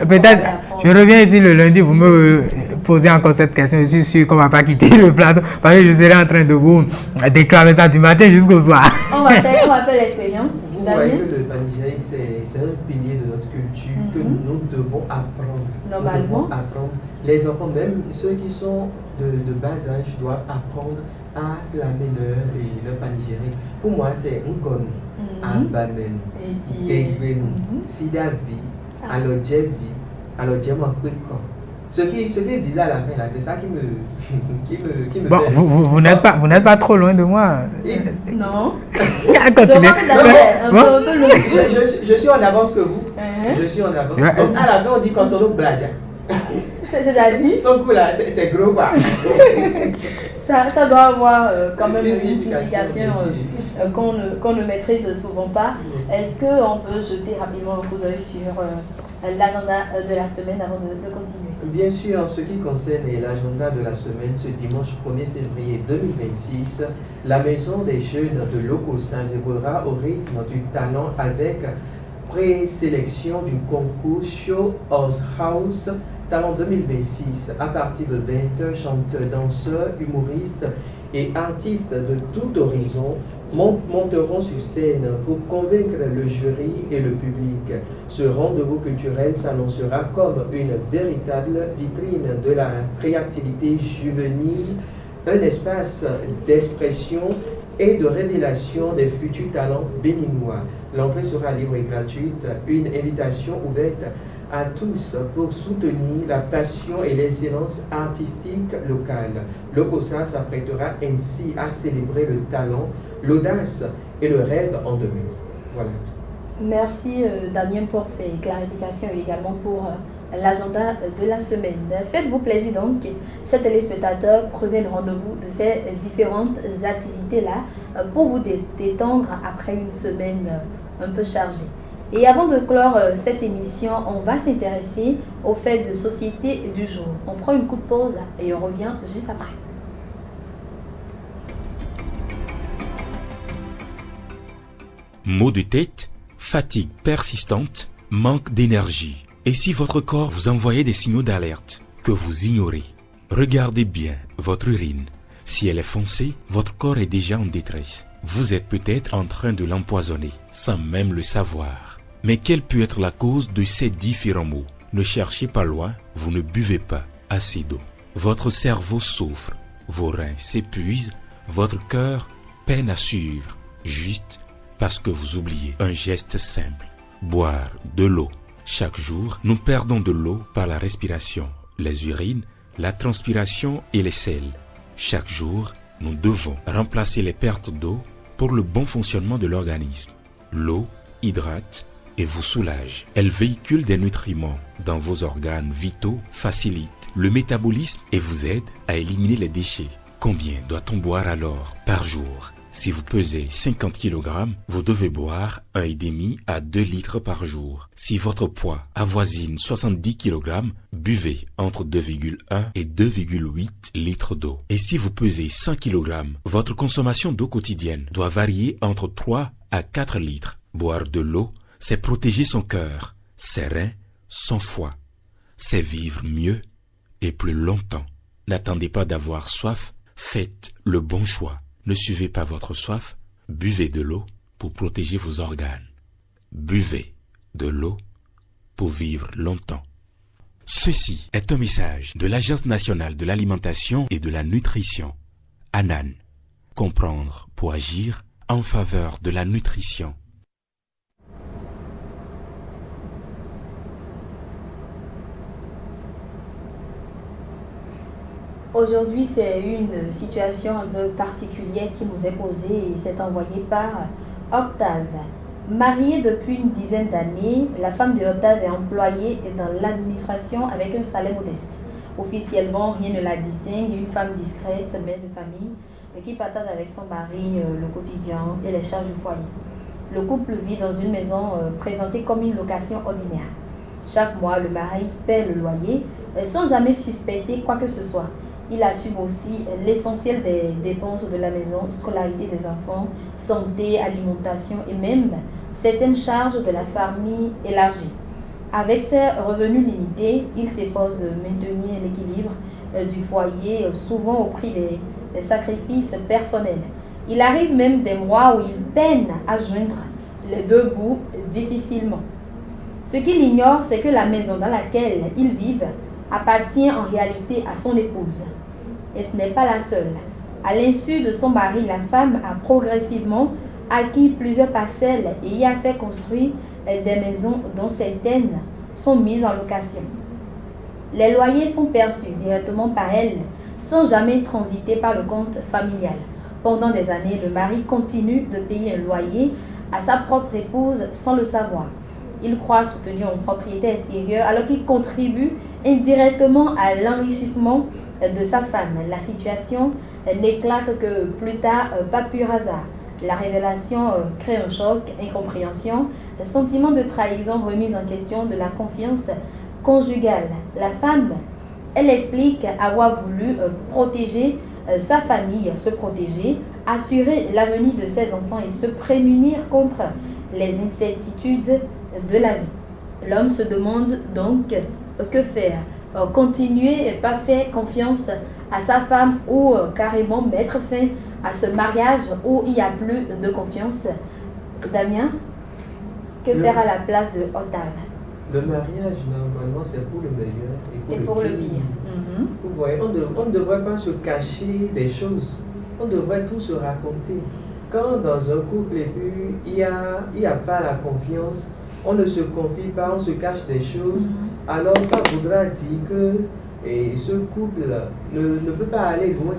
Speaker 3: peut-être je reviens ici le lundi, vous me posez encore cette question, je suis sûr qu'on ne va pas quitter le plateau parce que je serai en train de vous déclamer ça du matin jusqu'au soir.
Speaker 1: On va faire l'expérience.
Speaker 2: Vous voyez que le panégyrique, c'est un pilier de notre culture que nous devons apprendre.
Speaker 1: Normalement.
Speaker 2: Nous devons apprendre. Les enfants, même ceux qui sont de bas âge, doivent apprendre à clamer leur panégyrique. Pour moi, c'est un con. Abamen, Sidavi, Alodjevi, Alors dis-moi, ce qu'il disait à la fin, là, c'est ça qui me
Speaker 3: Bon,
Speaker 2: fait...
Speaker 3: vous n'êtes pas trop loin de moi.
Speaker 1: Non.
Speaker 3: Continuez.
Speaker 2: Je suis en avance que vous. Je suis en avance. Donc à la fin, on dit quand on bladja.
Speaker 1: C'est-à-dire
Speaker 2: son coup là, c'est gros quoi.
Speaker 1: Ça doit avoir quand même une signification qu'on ne maîtrise souvent pas. Est-ce qu'on peut jeter rapidement un coup d'œil sur l'agenda de la semaine avant de continuer?
Speaker 2: Bien sûr, en ce qui concerne l'agenda de la semaine, ce dimanche 1er février 2026, la Maison des Jeunes de Lokossa viendra au rythme du talent avec présélection du concours Show Us House Talent 2026. À partir de 20h, chanteurs, danseurs, humoristes et artistes de tout horizon monteront sur scène pour convaincre le jury et le public. Ce rendez-vous culturel s'annoncera comme une véritable vitrine de la créativité juvénile, un espace d'expression et de révélation des futurs talents béninois. L'entrée sera libre et gratuite, une invitation ouverte à tous pour soutenir la passion et l'excellence artistique locale. Lokossa s'apprêtera ainsi à célébrer le talent, l'audace et le rêve en devenir. Voilà.
Speaker 1: Merci Damien pour ces clarifications et également pour l'agenda de la semaine. Faites-vous plaisir donc, chers téléspectateurs, prenez le rendez-vous de ces différentes activités-là pour vous détendre après une semaine un peu chargée. Et avant de clore cette émission, on va s'intéresser aux faits de société du jour. On prend une courte pause et on revient juste après.
Speaker 6: Maux de tête, fatigue persistante, manque d'énergie. Et si votre corps vous envoyait des signaux d'alerte que vous ignorez, regardez bien votre urine. Si elle est foncée, votre corps est déjà en détresse. Vous êtes peut-être en train de l'empoisonner sans même le savoir. Mais quelle peut être la cause de ces différents maux? Ne cherchez pas loin, vous ne buvez pas assez d'eau. Votre cerveau souffre, vos reins s'épuisent, votre cœur peine à suivre, juste parce que vous oubliez un geste simple, boire de l'eau. Chaque jour, nous perdons de l'eau par la respiration, les urines, la transpiration et les selles. Chaque jour, nous devons remplacer les pertes d'eau pour le bon fonctionnement de l'organisme. L'eau hydrate et vous soulage. Elle véhicule des nutriments dans vos organes vitaux, facilite le métabolisme et vous aide à éliminer les déchets. Combien doit-on boire alors par jour? Si vous pesez 50 kg, vous devez boire 1,5 à 2 litres par jour. Si votre poids avoisine 70 kg, buvez entre 2,1 et 2,8 litres d'eau. Et si vous pesez 100 kg, votre consommation d'eau quotidienne doit varier entre 3 à 4 litres. Boire de l'eau, c'est protéger son cœur, ses reins, son foie. C'est vivre mieux et plus longtemps. N'attendez pas d'avoir soif, faites le bon choix. Ne suivez pas votre soif, buvez de l'eau pour protéger vos organes. Buvez de l'eau pour vivre longtemps. Ceci est un message de l'Agence nationale de l'alimentation et de la nutrition, ANAN. Comprendre pour agir en faveur de la nutrition.
Speaker 1: Aujourd'hui, c'est une situation un peu particulière qui nous est posée et c'est envoyé par Octave. Mariée depuis une dizaine d'années, la femme de Octave est employée dans l'administration avec un salaire modeste. Officiellement, rien ne la distingue, une femme discrète, mère de famille, qui partage avec son mari le quotidien et les charges du foyer. Le couple vit dans une maison présentée comme une location ordinaire. Chaque mois, le mari paie le loyer sans jamais suspecter quoi que ce soit. Il assume aussi l'essentiel des dépenses de la maison, scolarité des enfants, santé, alimentation et même certaines charges de la famille élargie. Avec ses revenus limités, il s'efforce de maintenir l'équilibre du foyer, souvent au prix des sacrifices personnels. Il arrive même des mois où il peine à joindre les deux bouts difficilement. Ce qu'il ignore, c'est que la maison dans laquelle ils vivent appartient en réalité à son épouse. Et ce n'est pas la seule. À l'insu de son mari, la femme a progressivement acquis plusieurs parcelles et y a fait construire des maisons dont certaines sont mises en location. Les loyers sont perçus directement par elle, sans jamais transiter par le compte familial. Pendant des années, le mari continue de payer un loyer à sa propre épouse sans le savoir. Il croit soutenir une propriété extérieure alors qu'il contribue indirectement à l'enrichissement de sa femme. La situation n'éclate que plus tard, pas pur hasard. La révélation crée un choc, incompréhension, sentiment de trahison, remise en question de la confiance conjugale. La femme, elle explique avoir voulu protéger sa famille, se protéger, assurer l'avenir de ses enfants et se prémunir contre les incertitudes de la vie. L'homme se demande donc que faire. Continuer et pas faire confiance à sa femme ou carrément mettre fin à ce mariage où il n'y a plus de confiance. Damien, que faire à la place de Octave?
Speaker 2: Le mariage, normalement, c'est pour le meilleur
Speaker 1: et pour le pire.
Speaker 2: Vous voyez, on ne devrait pas se cacher des choses. On devrait tout se raconter. Quand dans un couple, il n'y a pas la confiance, on ne se confie pas, on se cache des choses, alors ça voudra dire que ce couple ne peut pas aller loin.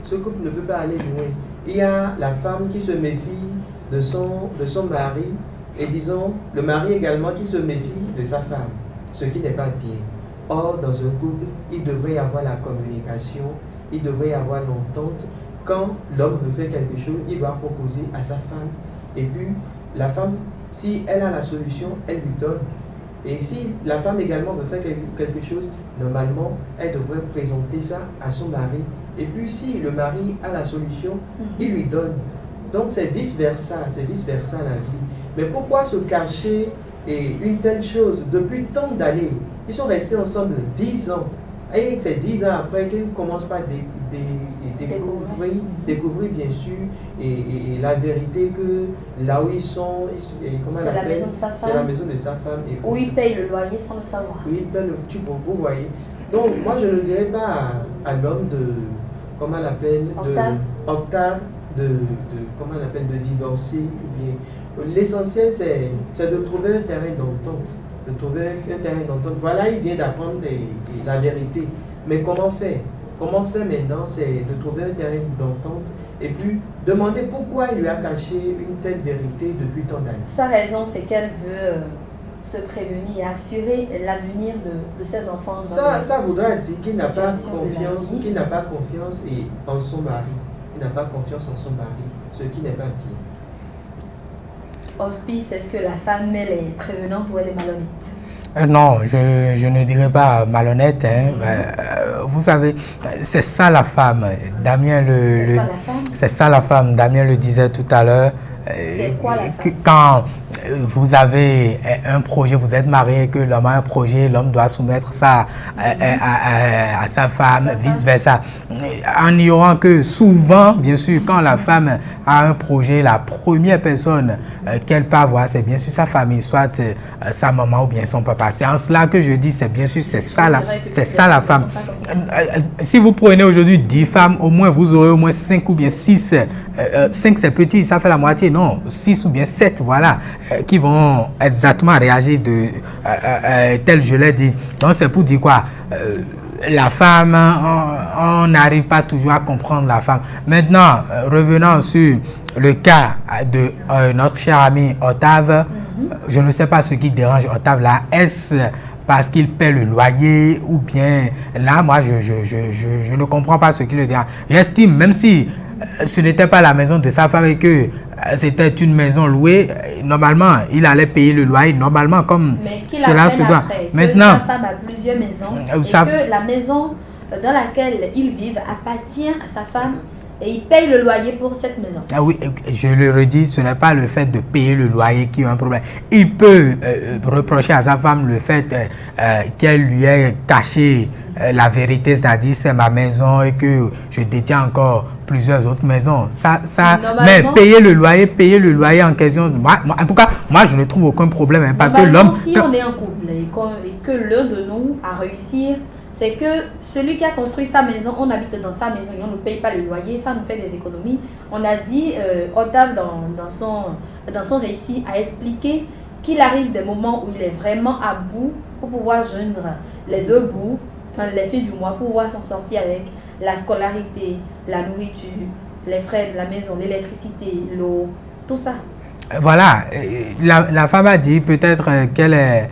Speaker 2: Ce couple ne peut pas aller loin. Il y a la femme qui se méfie de son mari, et disons, le mari également qui se méfie de sa femme, ce qui n'est pas bien. Or, dans un couple, il devrait y avoir la communication, il devrait y avoir l'entente. Quand l'homme veut faire quelque chose, il doit proposer à sa femme. Et puis, la femme, si elle a la solution, elle lui donne. Et si la femme également veut faire quelque chose, normalement, elle devrait présenter ça à son mari. Et puis, si le mari a la solution, il lui donne. Donc, c'est vice-versa la vie. Mais pourquoi se cacher une telle chose depuis tant d'années? Ils sont restés ensemble 10 ans. Et c'est 10 ans après qu'ils commencent par découvrir bien sûr et la vérité que là où ils sont,
Speaker 1: c'est la maison de sa femme.
Speaker 2: C'est la maison de sa femme. Et
Speaker 1: où il paye le loyer sans le savoir.
Speaker 2: Oui, il paye vous voyez. Donc moi je ne dirais pas à l'homme de, comment on l'appelle, Octave, de divorcer ou bien. L'essentiel c'est de trouver un terrain d'entente. Voilà, il vient d'apprendre la vérité. Mais comment faire? Comment faire maintenant? C'est de trouver un terrain d'entente et puis demander pourquoi il lui a caché une telle vérité depuis tant d'années.
Speaker 1: Sa raison, c'est qu'elle veut se prévenir et assurer l'avenir de ses enfants.
Speaker 2: Ça voudra dire qu'il n'a pas confiance en son mari. Il n'a pas confiance en son mari, ce qui n'est pas bien.
Speaker 1: Hospice, est-ce que la femme, elle est prévenante ou elle est malhonnête?
Speaker 3: Non, je ne dirais pas malhonnête. Vous savez, c'est ça la femme. C'est ça la femme. Damien le disait tout à l'heure.
Speaker 1: C'est quoi la femme?
Speaker 3: Quand vous avez un projet, vous êtes marié, que l'homme a un projet, l'homme doit soumettre ça à sa femme, vice-versa. En ignorant que souvent, bien sûr, quand la femme a un projet, la première personne qu'elle peut avoir, c'est bien sûr sa famille, soit sa maman ou bien son papa. C'est en cela que je dis, c'est bien sûr, c'est ça la femme. Si vous prenez aujourd'hui 10 femmes, au moins vous aurez au moins 5 ou bien 6. 5 c'est petit, ça fait la moitié, non, 6 ou bien 7, voilà, qui vont exactement réagir tel je l'ai dit. Donc c'est pour dire quoi, la femme, on n'arrive pas toujours à comprendre la femme. Maintenant, revenons sur le cas de notre cher ami Octave. Je ne sais pas ce qui dérange Octave là. Est-ce parce qu'il paie le loyer ou bien là, moi, je ne comprends pas ce qui le dérange. J'estime, même si ce n'était pas la maison de sa femme et que c'était une maison louée, normalement, il allait payer le loyer, normalement, comme cela se doit.
Speaker 1: Maintenant, sa femme a plusieurs maisons et que la maison dans laquelle ils vivent appartient à sa femme. Et il paye le loyer pour cette maison.
Speaker 3: Ah oui, je le redis, ce n'est pas le fait de payer le loyer qui est un problème. Il peut reprocher à sa femme le fait qu'elle lui ait caché la vérité, c'est-à-dire c'est ma maison et que je détiens encore plusieurs autres maisons. Mais payer le loyer en question, en tout cas, moi je ne trouve aucun problème. Hein, parce que l'homme...
Speaker 1: Si on est en couple et que l'un de nous a réussi, c'est que celui qui a construit sa maison, on habite dans sa maison et on ne paye pas le loyer, ça nous fait des économies. On a dit, Octave dans son récit a expliqué qu'il arrive des moments où il est vraiment à bout pour pouvoir joindre les deux bouts les fins du mois pour pouvoir s'en sortir avec la scolarité, la nourriture, les frais de la maison, l'électricité, l'eau, tout ça.
Speaker 3: Voilà, la femme a dit peut-être qu'elle est...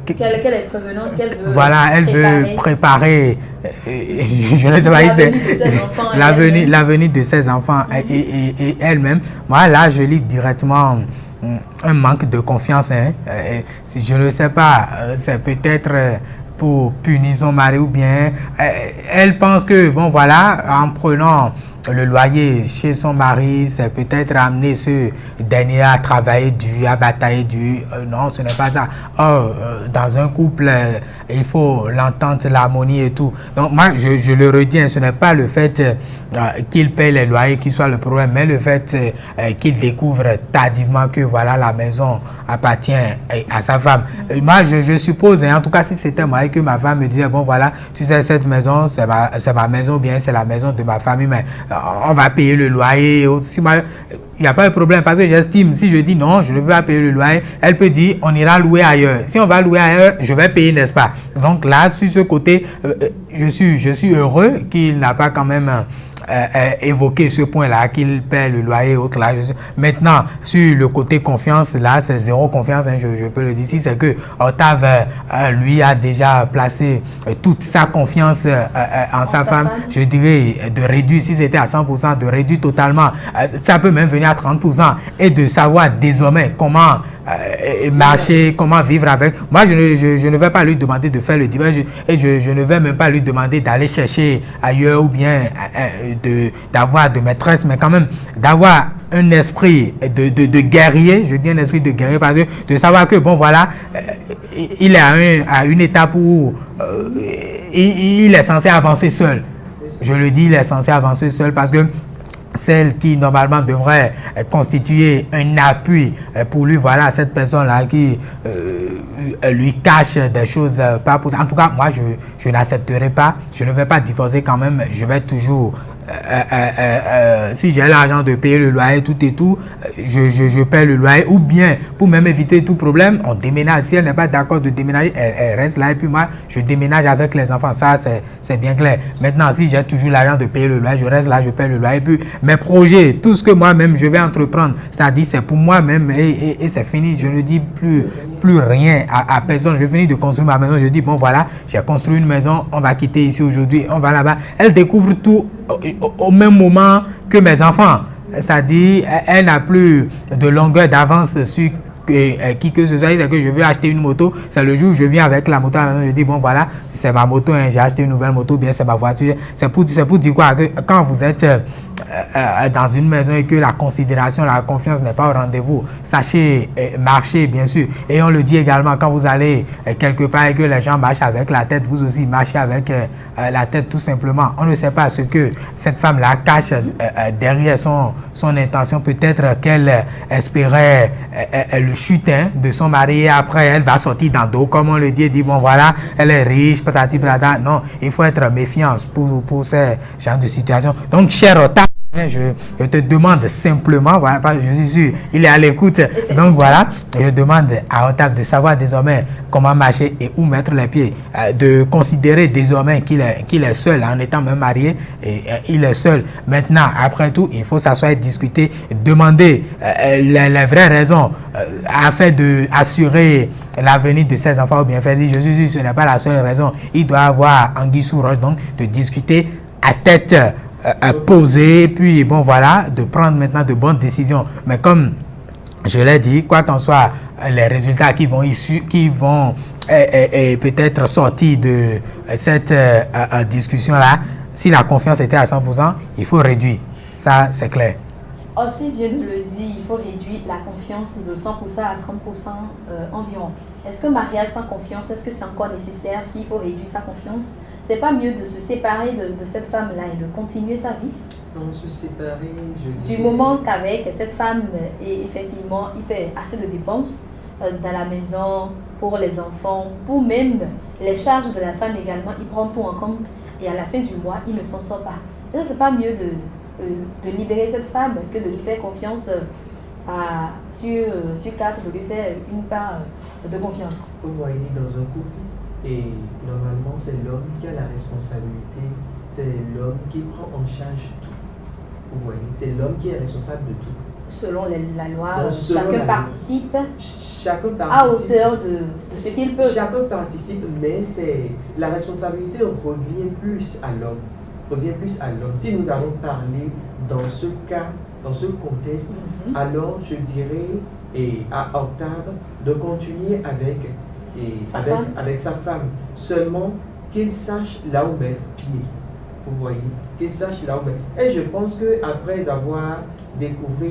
Speaker 1: qu'elle est prévenante, qu'elle veut
Speaker 3: voilà, elle veut préparer, je ne sais pas, l'avenir de ses enfants et elle-même. Moi, là, je lis directement un manque de confiance. Si je ne sais pas, c'est peut-être pour punir son mari ou bien elle pense que, bon, voilà, en prenant le loyer chez son mari, c'est peut-être amener ce dernier à travailler dur, à batailler dur. Non, ce n'est pas ça. Dans un couple, il faut l'entente, l'harmonie et tout. Donc moi, je le redis, ce n'est pas le fait qu'il paye les loyers qui soit le problème, mais le fait qu'il découvre tardivement que voilà, la maison appartient à sa femme. Moi, je suppose, en tout cas, si c'était moi et que ma femme me disait, bon voilà, tu sais, cette maison, c'est ma maison, bien c'est la maison de ma famille, mais on va payer le loyer. Il n'y a pas de problème parce que j'estime, si je dis non, je ne veux pas payer le loyer, elle peut dire on ira louer ailleurs. Si on va louer ailleurs, je vais payer, n'est-ce pas? Donc là, sur ce côté, je suis heureux qu'il n'a pas quand même évoqué ce point-là, qu'il paie le loyer, autre là. Maintenant, sur le côté confiance, là, c'est zéro confiance, je peux le dire ici, c'est que Octave, lui, a déjà placé toute sa confiance en sa femme. Je dirais de réduire, si c'était à 100%, de réduire totalement. Ça peut même venir à 30% et de savoir désormais comment marcher, comment vivre avec. Moi, je ne vais pas lui demander de faire le divorce et je ne vais même pas lui demander d'aller chercher ailleurs ou bien d'avoir de maîtresse, mais quand même d'avoir un esprit de guerrier, je dis un esprit de guerrier parce que de savoir que bon voilà, il est à une étape où il est censé avancer seul. Je le dis, il est censé avancer seul parce que celle qui normalement devrait constituer un appui pour lui, voilà, cette personne-là qui lui cache des choses pas possibles. En tout cas, moi, je n'accepterai pas, je ne vais pas divorcer quand même, je vais toujours... si j'ai l'argent de payer le loyer, tout et tout, je paie le loyer, ou bien pour même éviter tout problème, on déménage. Si elle n'est pas d'accord de déménager, elle reste là et puis moi je déménage avec les enfants. Ça c'est bien clair. Maintenant, si j'ai toujours l'argent de payer le loyer, je reste là, je paie le loyer et puis mes projets, tout ce que moi-même je vais entreprendre, c'est-à-dire c'est pour moi-même et c'est fini. Je ne dis plus rien à personne. Je finis de construire ma maison, je dis bon voilà, j'ai construit une maison, on va quitter ici aujourd'hui, on va là-bas. Elle découvre tout au même moment que mes enfants. C'est-à-dire, elle n'a plus de longueur d'avance sur qui que ce soit. C'est que je veux acheter une moto, c'est le jour où je viens avec la moto à la maison, je dis bon voilà, c'est ma moto, j'ai acheté une nouvelle moto, bien c'est ma voiture. C'est pour dire quoi, que quand vous êtes dans une maison et que la considération, la confiance n'est pas au rendez-vous, sachez marcher bien sûr. Et on le dit également, quand vous allez quelque part et que les gens marchent avec la tête, vous aussi marchez avec la tête tout simplement. On ne sait pas ce que cette femme-là cache derrière son intention. Peut-être qu'elle espérait le chutin de son mari et après elle va sortir dans dos, comme on le dit, et dit bon voilà, elle est riche, patati patata. Non, il faut être méfiant pour ce genre de situation. Donc, cher Octave, je te demande simplement, voilà, je suis sûr, il est à l'écoute, donc voilà, je demande à Octave de savoir désormais comment marcher et où mettre les pieds, de considérer désormais qu'il est seul, en étant même marié, et il est seul. Maintenant, après tout, il faut s'asseoir et discuter, demander les vraies raisons afin d'assurer l'avenir de ses enfants ou bien faire. Je suis sûr, ce n'est pas la seule raison. Il doit avoir anguille sous roche, donc de discuter à tête poser, puis bon voilà, de prendre maintenant de bonnes décisions. Mais comme je l'ai dit, quoi qu'en soit, les résultats qui vont peut-être sortir de cette discussion-là, si la confiance était à 100%, il faut réduire. Ça, c'est clair.
Speaker 1: Hospice vient de le dire, il faut réduire la confiance de 100% à 30% environ. Est-ce que mariage sans confiance, est-ce que c'est encore nécessaire? S'il faut réduire sa confiance, c'est pas mieux de se séparer de cette femme-là et de continuer sa vie?
Speaker 2: Non, se séparer, je dis...
Speaker 1: Du moment qu'avec cette femme, effectivement, il fait assez de dépenses dans la maison, pour les enfants, pour même les charges de la femme également, il prend tout en compte et à la fin du mois, il ne s'en sort pas. Est-ce que c'est pas mieux de libérer cette femme que de lui faire confiance sur 4, de lui faire une part de confiance?
Speaker 2: Vous voyez, dans un couple, et normalement, c'est l'homme qui a la responsabilité, c'est l'homme qui prend en charge tout. Vous voyez, c'est l'homme qui est responsable de tout.
Speaker 1: Selon la loi,
Speaker 2: Donc, selon
Speaker 1: chacun
Speaker 2: la
Speaker 1: participe
Speaker 2: Chacun
Speaker 1: à
Speaker 2: participe.
Speaker 1: hauteur de ce qu'il peut.
Speaker 2: Chacun participe, mais la responsabilité revient plus à l'homme. Si nous allons parler dans ce cas, dans ce contexte, alors je dirais à Octave de continuer avec sa femme. Seulement qu'il sache là où mettre pied. Vous voyez, qu'il sache là où mettre. Et je pense qu'après avoir découvert,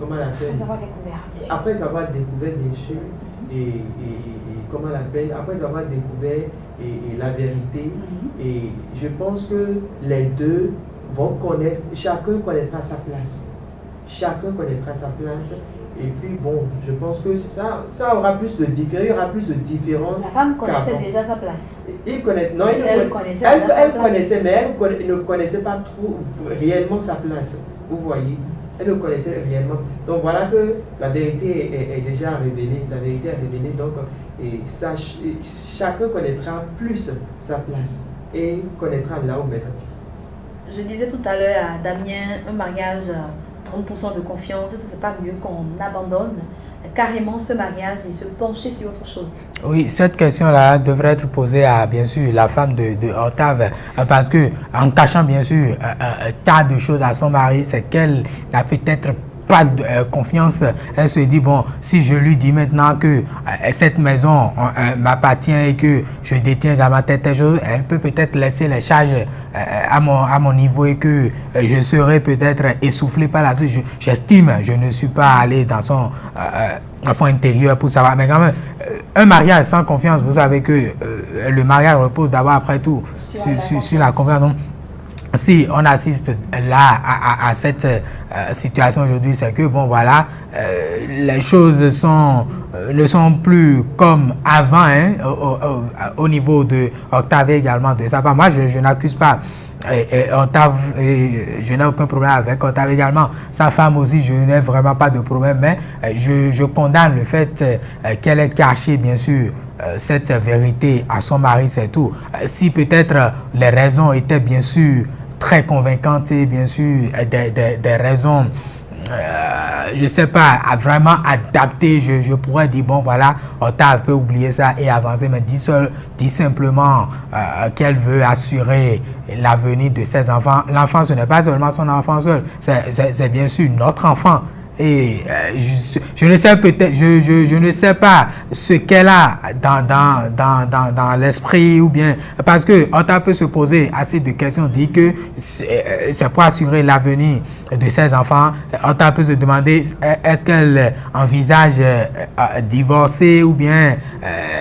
Speaker 2: comment on appelle, après avoir découvert bien sûr, comment on appelle, après avoir découvert la vérité, et je pense que les deux vont connaître, chacun connaîtra sa place. Et puis bon, je pense que ça aura plus de différence, il y aura plus de différence.
Speaker 1: La femme connaissait déjà sa place.
Speaker 2: Elle connaissait, mais elle ne connaissait pas trop réellement sa place. Vous voyez, elle ne connaissait réellement. Donc voilà que la vérité est déjà révélée. Donc chacun connaîtra plus sa place et connaîtra là où mettre.
Speaker 1: Je disais tout à l'heure à Damien, un mariage 30% de confiance, ce n'est pas mieux qu'on abandonne carrément ce mariage et se pencher sur autre chose?
Speaker 3: Oui, cette question-là devrait être posée à, bien sûr, la femme de Octave, parce que en cachant, bien sûr, un tas de choses à son mari, c'est qu'elle n'a peut-être pas de confiance. Elle se dit, bon, si je lui dis maintenant que cette maison m'appartient et que je détiens dans ma tête des choses, elle peut peut-être laisser les charges à mon niveau et que je serai peut-être essoufflé par la suite. J'estime, je ne suis pas allé dans son fond intérieur pour savoir, mais quand même, un mariage sans confiance, vous savez que le mariage repose d'abord après tout sur la confiance. Donc, si on assiste là à cette situation aujourd'hui, c'est que bon voilà, les choses ne sont plus comme avant, hein, au niveau de Octave également de sa part. Moi je n'accuse pas Octave, je n'ai aucun problème avec Octave également. Sa femme aussi, je n'ai vraiment pas de problème, mais je condamne le fait qu'elle ait caché bien sûr cette vérité à son mari, c'est tout. Si peut-être les raisons étaient bien sûr très convaincantes et bien sûr des raisons, je ne sais pas, vraiment adaptées, je pourrais dire, bon voilà, Octave peut oublier ça et avancer, mais dit simplement qu'elle veut assurer l'avenir de ses enfants. L'enfant, ce n'est pas seulement son enfant seul, c'est bien sûr notre enfant. Et je ne sais peut-être, je ne sais pas ce qu'elle a dans l'esprit, ou bien parce que on peut se poser assez de questions, dire que c'est pour assurer l'avenir de ses enfants. On peut se demander est-ce qu'elle envisage divorcer, ou bien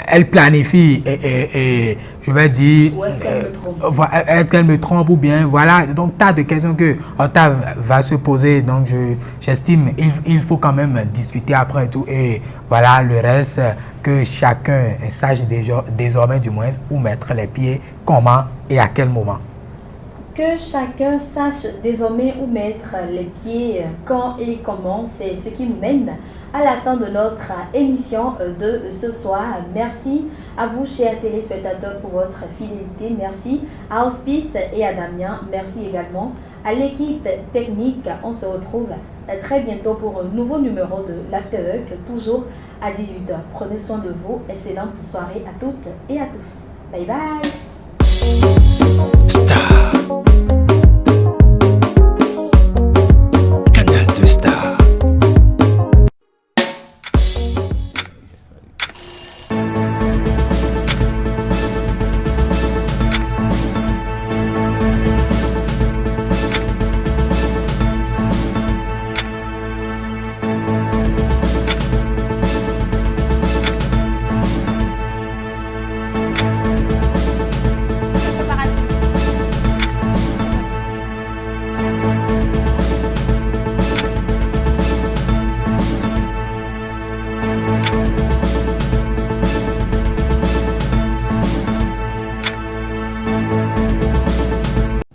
Speaker 3: elle planifie et je vais dire, est-ce qu'elle me trompe, ou bien voilà. Donc tas de questions que Octave va se poser. Donc j'estime il faut quand même discuter après tout, et voilà le reste, que chacun sache désormais du moins où mettre les pieds, comment et à quel moment.
Speaker 1: Que chacun sache désormais où mettre les pieds, quand et comment, c'est ce qui nous mène à la fin de notre émission de ce soir. Merci à vous, chers téléspectateurs, pour votre fidélité. Merci à Auspice et à Damien. Merci également à l'équipe technique. On se retrouve très bientôt pour un nouveau numéro de l'Afterwork, toujours à 18h. Prenez soin de vous. Excellente soirée à toutes et à tous. Bye bye.
Speaker 6: Star. Canal de Star.
Speaker 1: Préparatif.